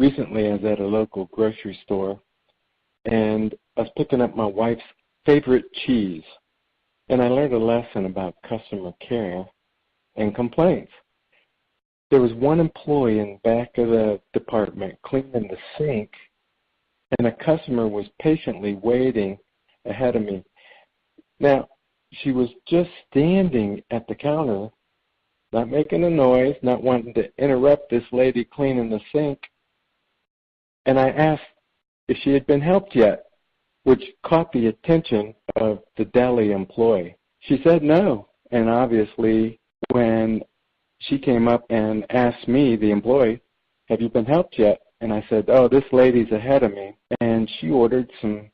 Recently, I was at a local grocery store, and I was picking up my wife's favorite cheese, and I learned a lesson about customer care and complaints. There was one employee in the back of the department cleaning the sink, and a customer was patiently waiting ahead of me. Now, she was just standing at the counter, not making a noise, not wanting to interrupt this lady cleaning the sink. And I asked if she had been helped yet, which caught the attention of the deli employee. She said no, and obviously when she came up and asked me, the employee, have you been helped yet? And I said, oh, this lady's ahead of me, and she ordered some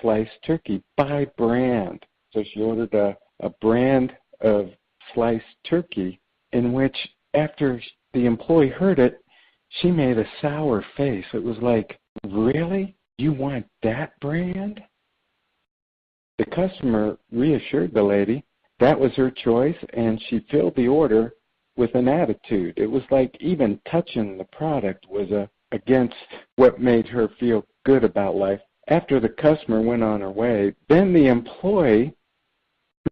sliced turkey by brand. So she ordered a brand of sliced turkey in which, after the employee heard it, she made a sour face. It was like, really? You want that brand? The customer reassured the lady that was her choice, and she filled the order with an attitude. It was like even touching the product was against what made her feel good about life. After the customer went on her way, then the employee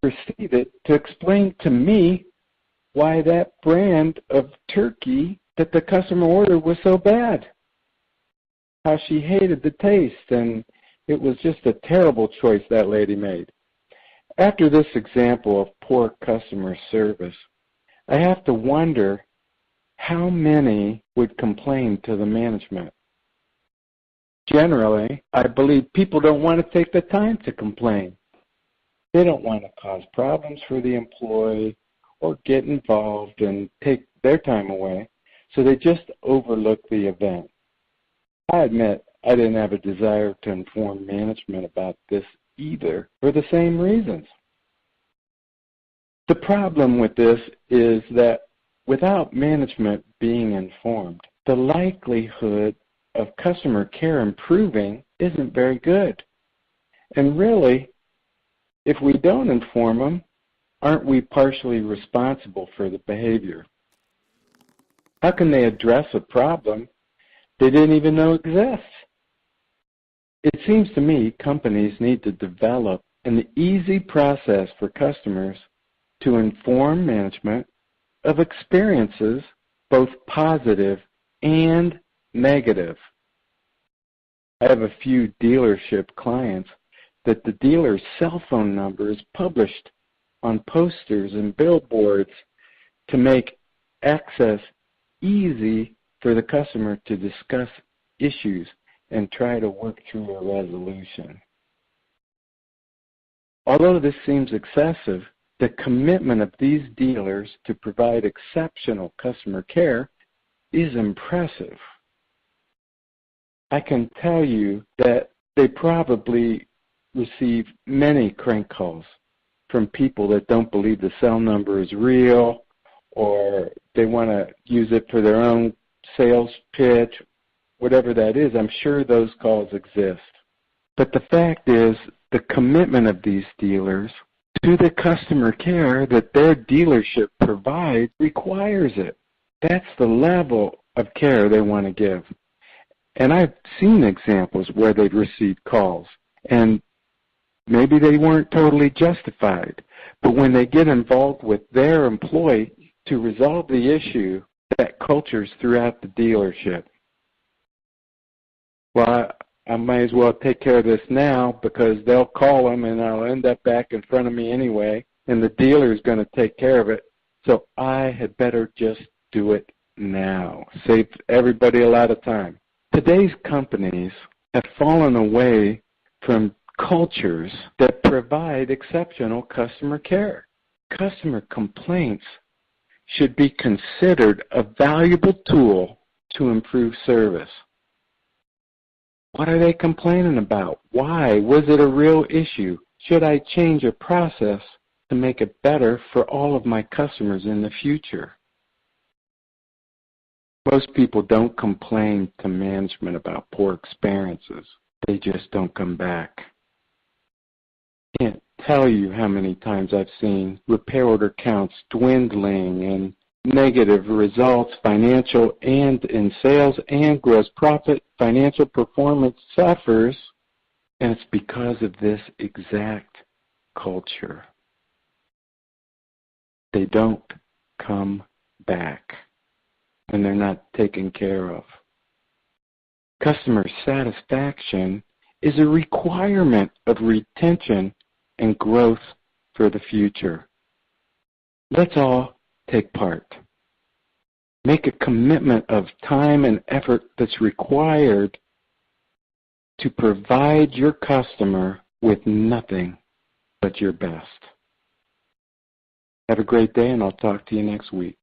proceeded to explain to me why that brand of turkey that the customer ordered was so bad, how she hated the taste, and it was just a terrible choice that lady made. After this example of poor customer service, I have to wonder how many would complain to the management. Generally, I believe people don't want to take the time to complain. They don't want to cause problems for the employee or get involved and take their time away, so they just overlook the event. I admit I didn't have a desire to inform management about this either, for the same reasons. The problem with this is that without management being informed, the likelihood of customer care improving isn't very good. And really, if we don't inform them, aren't we partially responsible for the behavior? How can they address a problem they didn't even know exists? It seems to me companies need to develop an easy process for customers to inform management of experiences, both positive and negative. I have a few dealership clients that the dealer's cell phone number is published on posters and billboards to make access easy for the customer to discuss issues and try to work through a resolution. Although this seems excessive, the commitment of these dealers to provide exceptional customer care is impressive. I can tell you that they probably receive many crank calls from people that don't believe the cell number is real, or they want to use it for their own sales pitch, whatever that is. I'm sure those calls exist. But the fact is, the commitment of these dealers to the customer care that their dealership provides requires it. That's the level of care they want to give. And I've seen examples where they've received calls, and maybe they weren't totally justified, but when they get involved with their employee to resolve the issue, that culture's throughout the dealership. Well, I might as well take care of this now because they'll call them and I'll end up back in front of me anyway, and the dealer's going to take care of it, so I had better just do it now. Save everybody a lot of time. Today's companies have fallen away from cultures that provide exceptional customer care. Customer complaints should be considered a valuable tool to improve service. What are they complaining about? Why? Was it a real issue? Should I change a process to make it better for all of my customers in the future? Most people don't complain to management about poor experiences. They just don't come back. I can't tell you how many times I've seen repair order counts dwindling and negative results, financial and in sales and gross profit, financial performance suffers, and it's because of this exact culture. They don't come back, and they're not taken care of. Customer satisfaction is a requirement of retention and growth for the future. Let's all take part. Make a commitment of time and effort that's required to provide your customer with nothing but your best. Have a great day, and I'll talk to you next week.